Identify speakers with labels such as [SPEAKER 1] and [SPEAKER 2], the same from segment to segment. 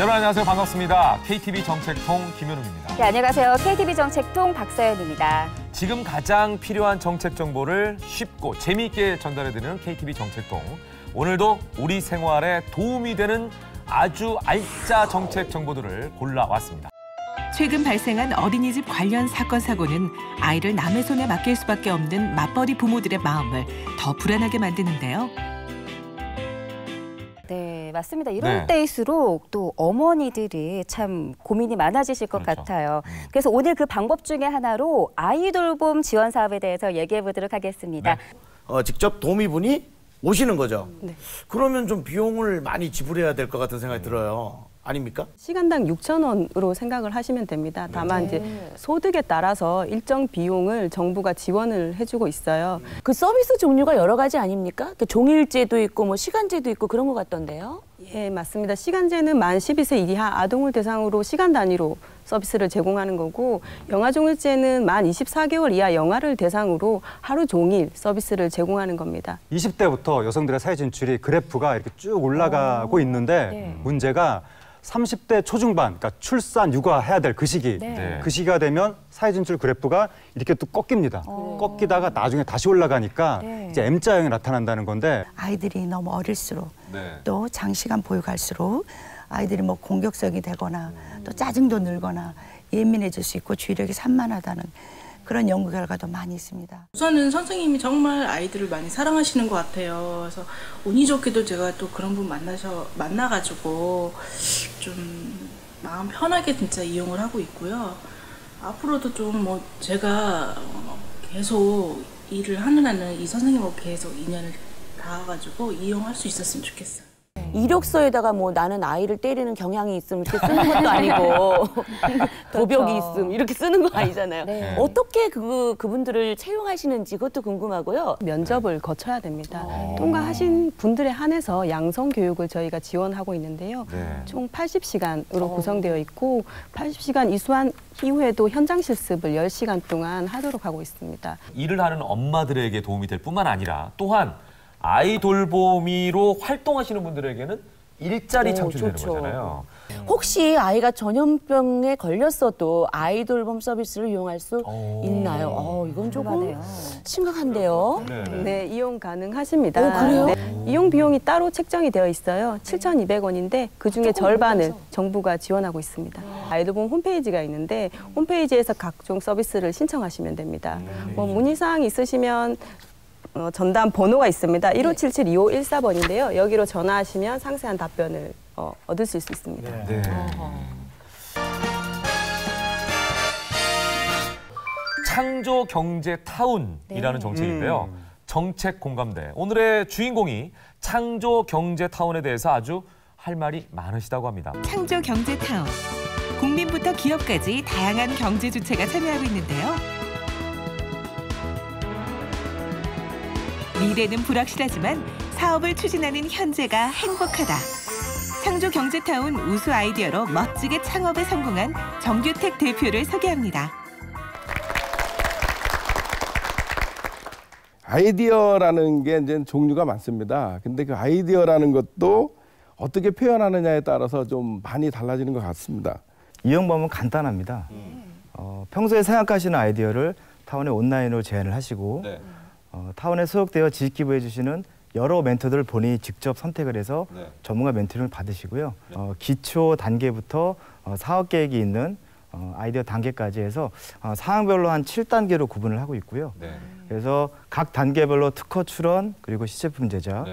[SPEAKER 1] 여러분 안녕하세요. 반갑습니다. KTV 정책통 김현웅입니다.
[SPEAKER 2] 네, 안녕하세요. KTV 정책통 박서연입니다.
[SPEAKER 1] 지금 가장 필요한 정책 정보를 쉽고 재미있게 전달해드리는 KTV 정책통. 오늘도 우리 생활에 도움이 되는 아주 알짜 정책 정보들을 골라왔습니다.
[SPEAKER 3] 최근 발생한 어린이집 관련 사건 사고는 아이를 남의 손에 맡길 수밖에 없는 맞벌이 부모들의 마음을 더 불안하게 만드는데요.
[SPEAKER 2] 네, 맞습니다. 이럴 때일수록 또 어머니들이 참 고민이 많아지실 것 같아요. 그래서 오늘 그 방법 중에 하나로 아이 돌봄 지원 사업에 대해서 얘기해 보도록 하겠습니다.
[SPEAKER 4] 직접 도우미분이 오시는 거죠. 그러면 좀 비용을 많이 지불해야 될 것 같은 생각이 들어요. 아닙니까?
[SPEAKER 5] 시간당 6,000원으로 생각을 하시면 됩니다. 다만 이제 소득에 따라서 일정 비용을 정부가 지원을 해주고 있어요.
[SPEAKER 6] 그 서비스 종류가 여러 가지 아닙니까? 종일제도 있고 뭐 시간제도 있고 그런 것 같던데요.
[SPEAKER 5] 예, 맞습니다. 시간제는 만 12세 이하 아동을 대상으로 시간 단위로 서비스를 제공하는 거고, 영아 종일제는 만 24개월 이하 영아를 대상으로 하루 종일 서비스를 제공하는 겁니다.
[SPEAKER 7] 20대부터 여성들의 사회 진출이 그래프가 이렇게 쭉 올라가고 있는데 문제가 30대 초중반, 그러니까 출산, 육아해야 될 그 시기, 그 시기가 되면 사회 진출 그래프가 이렇게 또 꺾입니다. 꺾이다가 나중에 다시 올라가니까 이제 M자형이 나타난다는 건데,
[SPEAKER 8] 아이들이 너무 어릴수록 또 장시간 보육할수록 아이들이 뭐 공격성이 되거나 또 짜증도 늘거나 예민해질 수 있고 주의력이 산만하다는 그런 연구 결과도 많이 있습니다.
[SPEAKER 9] 우선은 선생님이 정말 아이들을 많이 사랑하시는 것 같아요. 그래서 운이 좋게도 제가 또 그런 분 만나가지고 좀 마음 편하게 진짜 이용을 하고 있고요. 앞으로도 좀 뭐 제가 계속 일을 하는 한은 이 선생님하고 계속 인연을 닿아가지고 이용할 수 있었으면 좋겠어요.
[SPEAKER 6] 이력서에다가 뭐 나는 아이를 때리는 경향이 있음 이렇게 쓰는 것도 아니고 도벽이 있음 이렇게 쓰는 거 아니잖아요. 어떻게 그분들을 채용하시는지 그것도 궁금하고요.
[SPEAKER 5] 면접을 거쳐야 됩니다. 통과하신 분들에 한해서 양성 교육을 저희가 지원하고 있는데요. 총 80시간으로 구성되어 있고 80시간 이수한 이후에도 현장 실습을 10시간 동안 하도록 하고 있습니다.
[SPEAKER 1] 일을 하는 엄마들에게 도움이 될 뿐만 아니라 또한 아이 돌보미로 활동하시는 분들에게는 일자리 창출되는 거잖아요.
[SPEAKER 6] 혹시 아이가 전염병에 걸렸어도 아이 돌봄 서비스를 이용할 수 있나요? 이건 조금 심각한데요.
[SPEAKER 5] 네, 이용 가능하십니다.
[SPEAKER 6] 그래요?
[SPEAKER 5] 이용 비용이 따로 책정이 되어 있어요. 7,200원인데 그중에 절반을 정부가 지원하고 있습니다. 아이돌봄 홈페이지가 있는데 홈페이지에서 각종 서비스를 신청하시면 됩니다. 뭐 문의사항 있으시면 전담 번호가 있습니다. 1577-2514번인데요. 여기로 전화하시면 상세한 답변을 얻으실 수 있습니다.
[SPEAKER 1] 창조경제타운이라는 정책인데요. 정책 공감대. 오늘의 주인공이 창조경제타운에 대해서 아주 할 말이 많으시다고 합니다.
[SPEAKER 3] 창조경제타운. 국민부터 기업까지 다양한 경제 주체가 참여하고 있는데요. 미래는 불확실하지만 사업을 추진하는 현재가 행복하다. 창조경제타운 우수 아이디어로 멋지게 창업에 성공한 정규택 대표를 소개합니다.
[SPEAKER 10] 아이디어라는 게 이제 종류가 많습니다. 근데 그 아이디어라는 것도 어떻게 표현하느냐에 따라서 좀 많이 달라지는 것 같습니다.
[SPEAKER 11] 이용 방법은 간단합니다. 평소에 생각하시는 아이디어를 타운에 온라인으로 제안을 하시고 타운에 소속되어 지식기부해 주시는 여러 멘토들을 본인이 직접 선택을 해서 전문가 멘토링을 받으시고요. 기초 단계부터 사업 계획이 있는 아이디어 단계까지 해서 상황별로 한 7단계로 구분을 하고 있고요. 그래서 각 단계별로 특허 출원, 그리고 시제품 제작,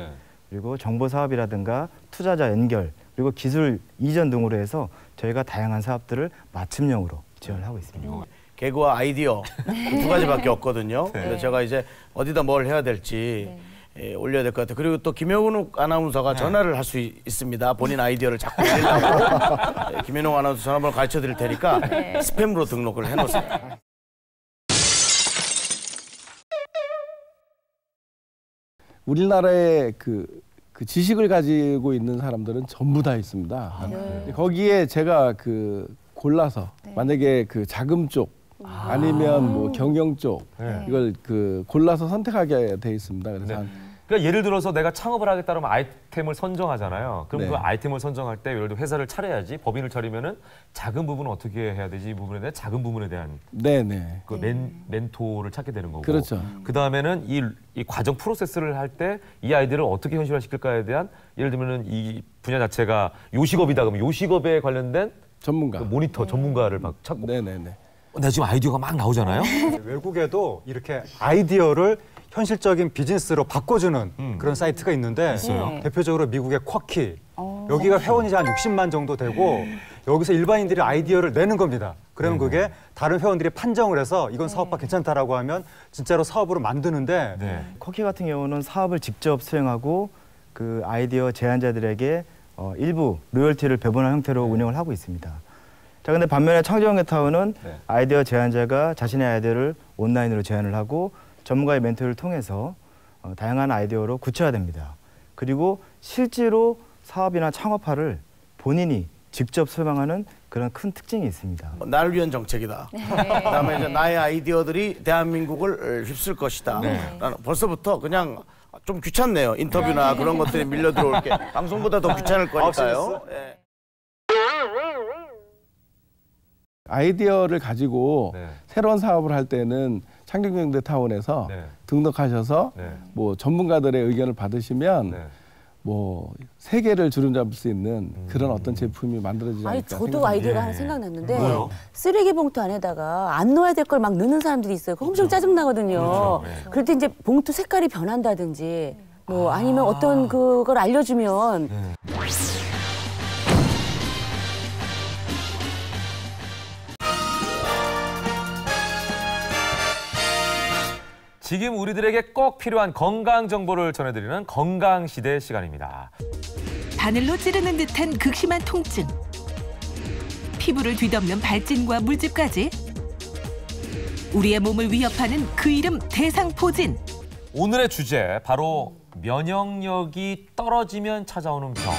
[SPEAKER 11] 그리고 정보 사업이라든가 투자자 연결, 그리고 기술 이전 등으로 해서 저희가 다양한 사업들을 맞춤형으로 지원을 하고 있습니다.
[SPEAKER 4] 개그와 아이디어 두 가지밖에 없거든요. 그래서 제가 이제 어디다 뭘 해야 될지 올려야 될 것 같아요. 그리고 또 김현욱 아나운서가 전화를 할 수 있습니다. 본인 아이디어를 자꾸 올리려고. 김현욱 아나운서 전화번호 가르쳐 드릴 테니까 스팸으로 등록을 해놓으세요.
[SPEAKER 10] 우리나라에 그 지식을 가지고 있는 사람들은 전부 다 있습니다. 거기에 제가 골라서 만약에 자금 쪽 아니면 뭐 경영 쪽 이걸 골라서 선택하게 돼 있습니다. 그래서 한
[SPEAKER 1] 그러니까 예를 들어서 내가 창업을 하겠다 그러면 아이템을 선정하잖아요. 그럼
[SPEAKER 10] 네.
[SPEAKER 1] 그 아이템을 선정할 때 예를 들어 회사를 차려야지 법인을 차리면은 작은 부분은 어떻게 해야 되지 이 부분에 대한 작은 부분에 대한
[SPEAKER 10] 네네.
[SPEAKER 1] 그 멘토를 찾게 되는 거고.
[SPEAKER 10] 그렇죠.
[SPEAKER 1] 그 다음에는 이 과정 프로세스를 할 때 이 아이디어를 어떻게 현실화시킬까에 대한 예를 들면은 이 분야 자체가 요식업이다 그러면 요식업에 관련된
[SPEAKER 10] 전문가,
[SPEAKER 1] 그 모니터 전문가를 막 찾고.
[SPEAKER 10] 네네네.
[SPEAKER 1] 내가 지금 아이디어가 막 나오잖아요.
[SPEAKER 7] 외국에도 이렇게 아이디어를 현실적인 비즈니스로 바꿔주는 그런 사이트가 있는데 대표적으로 미국의 쿼키. 여기가 회원이 한 60만 정도 되고 여기서 일반인들이 아이디어를 내는 겁니다. 그러면 그게 다른 회원들이 판정을 해서 이건 사업화 괜찮다라고 하면 진짜로 사업으로 만드는데
[SPEAKER 11] 쿼키 같은 경우는 사업을 직접 수행하고 그 아이디어 제안자들에게 일부 로열티를 배분한 형태로 운영을 하고 있습니다. 자, 근데 반면에 창조경제타운은 아이디어 제안자가 자신의 아이디어를 온라인으로 제안을 하고 전문가의 멘토를 통해서 다양한 아이디어로 구체화됩니다. 그리고 실제로 사업이나 창업화를 본인이 직접 소망하는 그런 큰 특징이 있습니다.
[SPEAKER 4] 나를 위한 정책이다. 그다음에 이제 나의 아이디어들이 대한민국을 휩쓸 것이다. 나는 벌써부터 그냥 좀 귀찮네요. 인터뷰나 그런 것들이 밀려 들어올 게 방송보다 더 귀찮을 거니까요.
[SPEAKER 10] 아이디어를 가지고 새로운 사업을 할 때는 창조경제타운에서 등록하셔서 뭐 전문가들의 의견을 받으시면 뭐 세계를 주름잡을 수 있는 그런 어떤 제품이 만들어지지 않을까.
[SPEAKER 6] 저도 아이디어가 하나 생각났는데 쓰레기 봉투 안에다가 안 넣어야 될 걸 막 넣는 사람들이 있어요. 그거 엄청 짜증 나거든요. 그럴 때 이제 봉투 색깔이 변한다든지 뭐 아니면 어떤 그걸 알려주면.
[SPEAKER 1] 지금 우리들에게 꼭 필요한 건강 정보를 전해드리는 건강시대 시간입니다.
[SPEAKER 3] 바늘로 찌르는 듯한 극심한 통증. 피부를 뒤덮는 발진과 물집까지. 우리의 몸을 위협하는 그 이름 대상포진.
[SPEAKER 1] 오늘의 주제 바로 면역력이 떨어지면 찾아오는 병.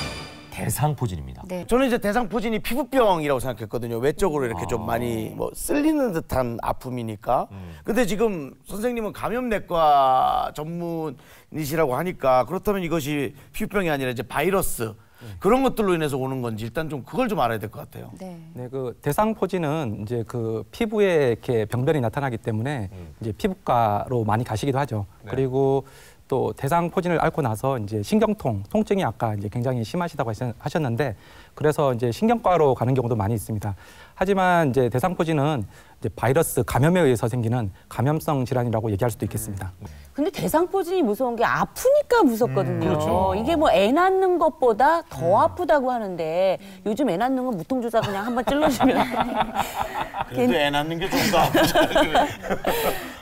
[SPEAKER 1] 대상포진입니다.
[SPEAKER 4] 저는 이제 대상포진이 피부병이라고 생각했거든요. 외적으로 이렇게 좀 많이 뭐 쓸리는 듯한 아픔이니까. 근데 지금 선생님은 감염내과 전문이시라고 하니까 그렇다면 이것이 피부병이 아니라 이제 바이러스 그런 것들로 인해서 오는 건지 일단 좀 그걸 좀 알아야 될 것 같아요.
[SPEAKER 12] 네, 그 대상포진은 이제 그 피부에 이렇게 병변이 나타나기 때문에 이제 피부과로 많이 가시기도 하죠. 그리고 또 대상포진을 앓고 나서 이제 신경통, 통증이 아까 이제 굉장히 심하시다고 하셨는데 그래서 이제 신경과로 가는 경우도 많이 있습니다. 하지만 이제 대상포진은 이제 바이러스 감염에 의해서 생기는 감염성 질환이라고 얘기할 수도 있겠습니다.
[SPEAKER 6] 근데 대상포진이 무서운 게 아프니까 무섭거든요.
[SPEAKER 1] 그렇죠.
[SPEAKER 6] 이게 뭐 애 낳는 것보다 더 아프다고 하는데 요즘 애 낳는 건 무통주사 그냥 한번 찔러주면
[SPEAKER 4] 그래도 애 낳는 게 좀 더 아프잖아요.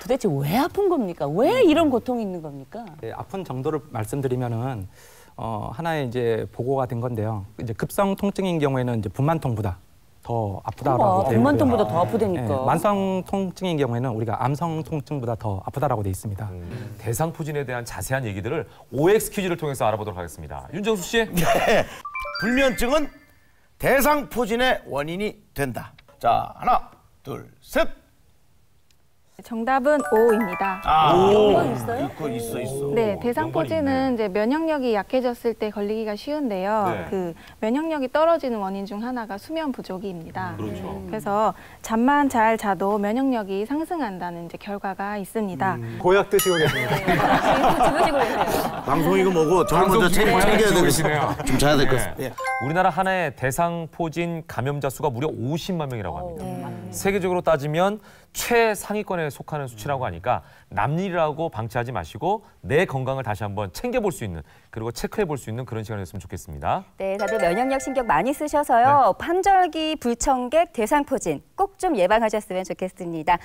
[SPEAKER 6] 도대체 왜 아픈 겁니까? 왜 이런 고통이 있는 겁니까?
[SPEAKER 12] 네, 아픈 정도를 말씀드리면은 하나의 이제 보고가 된 건데요. 이제 급성 통증인 경우에는 이제 분만통보다 더 아프다라고 되어 있고요.
[SPEAKER 6] 분만통보다 더 아프다니까.
[SPEAKER 12] 네, 만성 통증인 경우에는 우리가 암성 통증보다 더 아프다라고 되어 있습니다.
[SPEAKER 1] 대상포진에 대한 자세한 얘기들을 OX 퀴즈를 통해서 알아보도록 하겠습니다. 윤정수 씨.
[SPEAKER 4] 네. 불면증은 대상포진의 원인이 된다. 자, 하나, 둘, 셋.
[SPEAKER 13] 정답은 O입니다.
[SPEAKER 4] 그거 있어.
[SPEAKER 13] 네, 대상포진은 이제 면역력이 약해졌을 때 걸리기가 쉬운데요. 그 면역력이 떨어지는 원인 중 하나가 수면 부족입니다. 그래서 잠만 잘 자도 면역력이 상승한다는 이제 결과가 있습니다.
[SPEAKER 7] 보약 드시고 계십니다.
[SPEAKER 13] 드시고 계세요.
[SPEAKER 4] 방송이고 뭐고 저를 먼저 챙겨야 되겠네요. 좀 자야 될 것 같습니다.
[SPEAKER 1] 우리나라 한 해 대상포진 감염자 수가 무려 50만 명이라고 합니다. 세계적으로 따지면 최상위권에 속하는 수치라고 하니까 남일이라고 방치하지 마시고 내 건강을 다시 한번 챙겨볼 수 있는 그리고 체크해 볼 수 있는 그런 시간이었으면 좋겠습니다.
[SPEAKER 2] 네, 다들 면역력 신경 많이 쓰셔서요. 환절기, 불청객, 대상포진 꼭 좀 예방하셨으면 좋겠습니다.